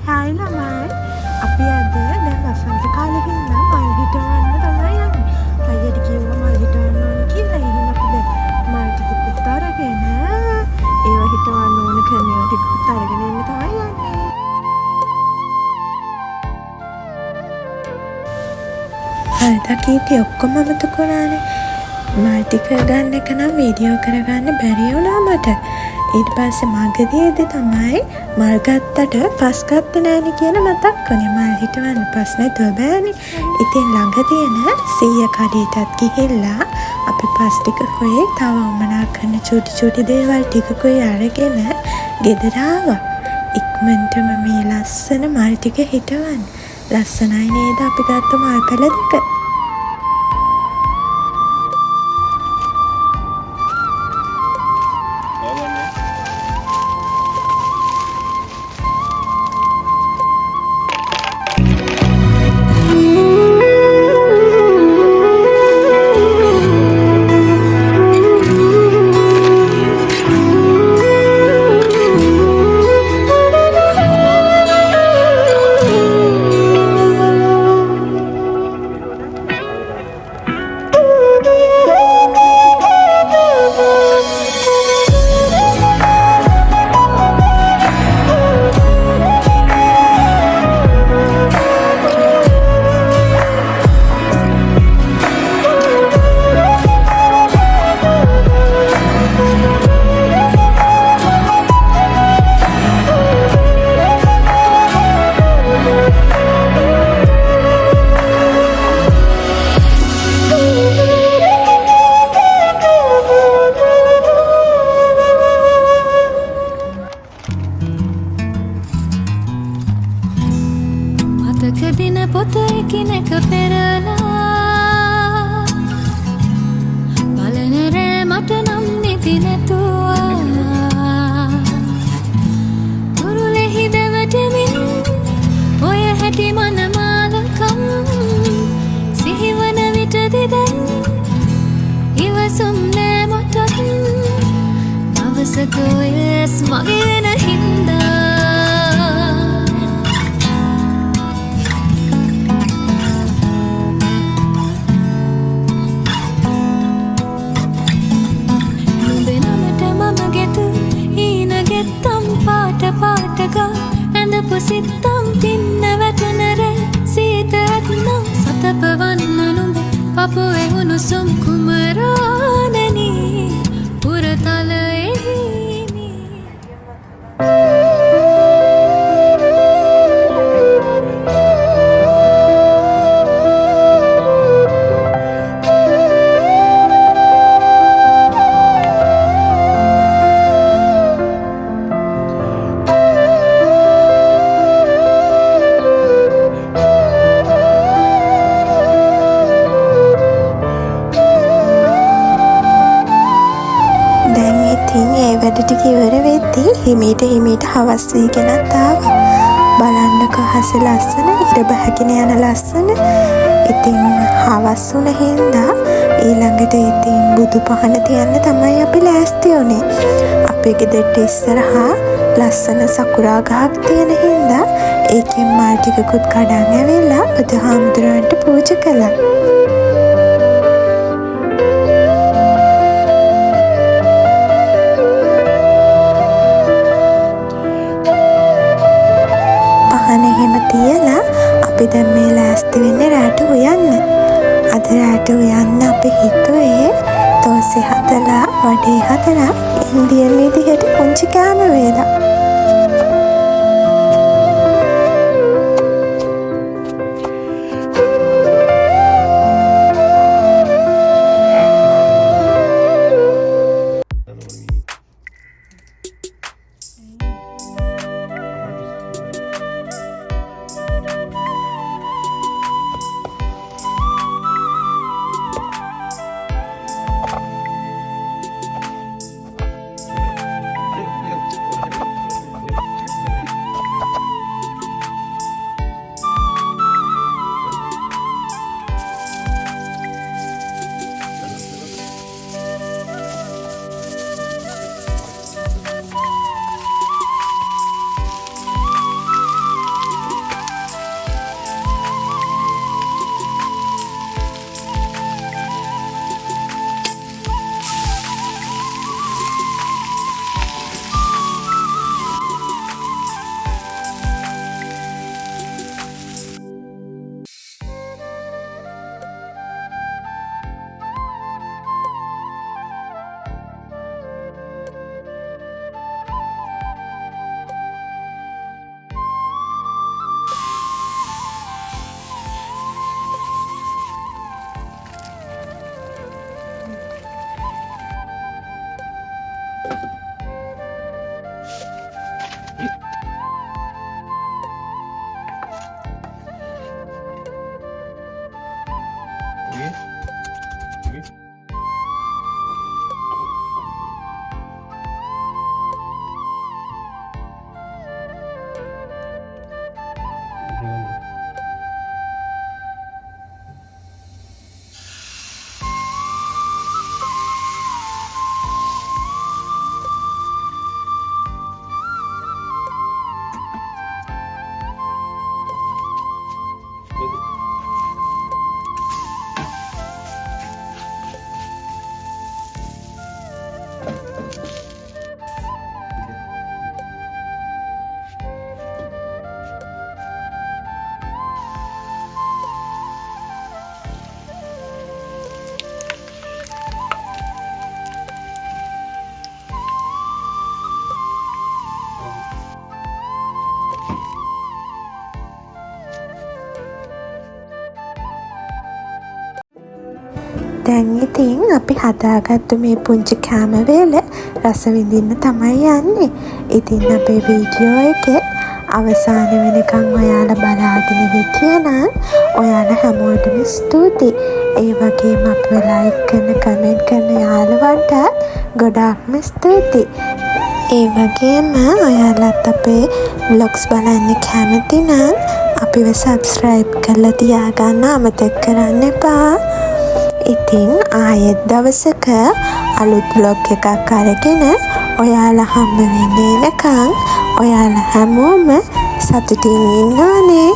Hi ළමයි. අපි අද දැන් වසන්ත කාලෙක ඉඳන් මල් හිටවන්න තමයි යන්නේ. අයියට කිව්වා මල් හිටවන්න ඕන කියලා. එහෙනම් අපි දැන් මල් ටිකකුත් අරගෙන ඒව හිටවන්න ඕන කරන ඒවා ටිකකුත් අරගෙන එන්න තමයි යන්නේ. හරිද කීටි ඔක්කොම අමතක වුණානේ. මල් ටික ගන්න එක නම් වීඩියෝ කරගන්න බැරි වුණා මට. ඊට පස්සේ මගදීදී තමයි මල් ගත්තට පස් ගත්තේ නෑනේ කියන මතක් වුණේ. මල් හිටවන්න පස් නැතුව බෑනේ. ඉතින් ළඟ තියෙන සීය කඩේටත් ගිහිල්ලා අපි පස් ටික කොයි තව උමනා කරන චූටි දේවල් ටිකකුයි අරගෙන ගෙදර ආවා. ඉක්මනටම මේ ලස්සන මල් ටික හිටවන්න. ලස්සනයි නේද අපි ගත්ත මල් පැල දෙක? දින පොත එකිනෙක පෙරලා බලන රෑ මට නම් නිදි නැතුවා තුරුලෙහි දෙවටමින් ඔය හැටි මනමාලකම් සිහිවන විටදි දැන් ඉවසුම් නෑ මට දවසක ඔය මගේ වෙන හින්දා පාටගා ඇඳපු සිත්තම් පින්න වැටනර සීත ඇත්නම් සතපවන්න නුඹ පපුවේ උණුසුම් කුමරානනී පුරතලෙහිනී ටික ඉවර වෙද්දී හිමීට හවස් වීගෙනත් ආවා. බලන්නකෝ හස ලස්සන, ඉර බහගෙන යන ලස්සන. ඉතින් හවස් වුණ හින්දා ඊළඟට ඉතින් බුදු පහන තියන්න තමයි අපි ලෑස්ති වුණේ. අපේ ගෙදරට ඉස්සරහා ලස්සන සකුරා ගහක් තියෙන හින්දා ඒකෙන් මල් ටිකකුත් කඩන් ඇවිල්ලා බුදුහාමුදුරන්ට පූජා කළා. තියලා අපි දැන් මේ ලෑස්ති වෙන්නේ රැට උයන්න. අද රැට උයන්න අපි හිතුවේ තෝසේ හදලා වඩේ හදලා ඉන්දියන් විදිහට පුංචි කෑම වේලා. දැන් ඉතින් අපි හදාගත්තු මේ පුංචි කැමරේල රස විඳින්න තමයි යන්නේ. ඉතින් අපේ වීඩියෝ එකේ අවසාන වෙනකන් ඔයාලා බලාගෙන හිටියනම් ඔයාලා හැමෝටම ස්තුතියි. ඒ වගේම අපිව ලයික් කරන කමෙන්ට් කරන යාළුවන්ට ගොඩාක්ම ස්තුතියි. ඒ වගේම ඔයාලත් අපේ vlogs බලන්න කැමති නම් අපිව subscribe කරලා තියාගන්න අමතක කරන්න එපා. ඉතින් ආයෙත් දවසක අලුත් vlog එකක් අරගෙන ඔයාලා හම්බ වෙන්න එනකන් ඔයාලා හැමෝම සතුටින් ඉන්න ඕනේ.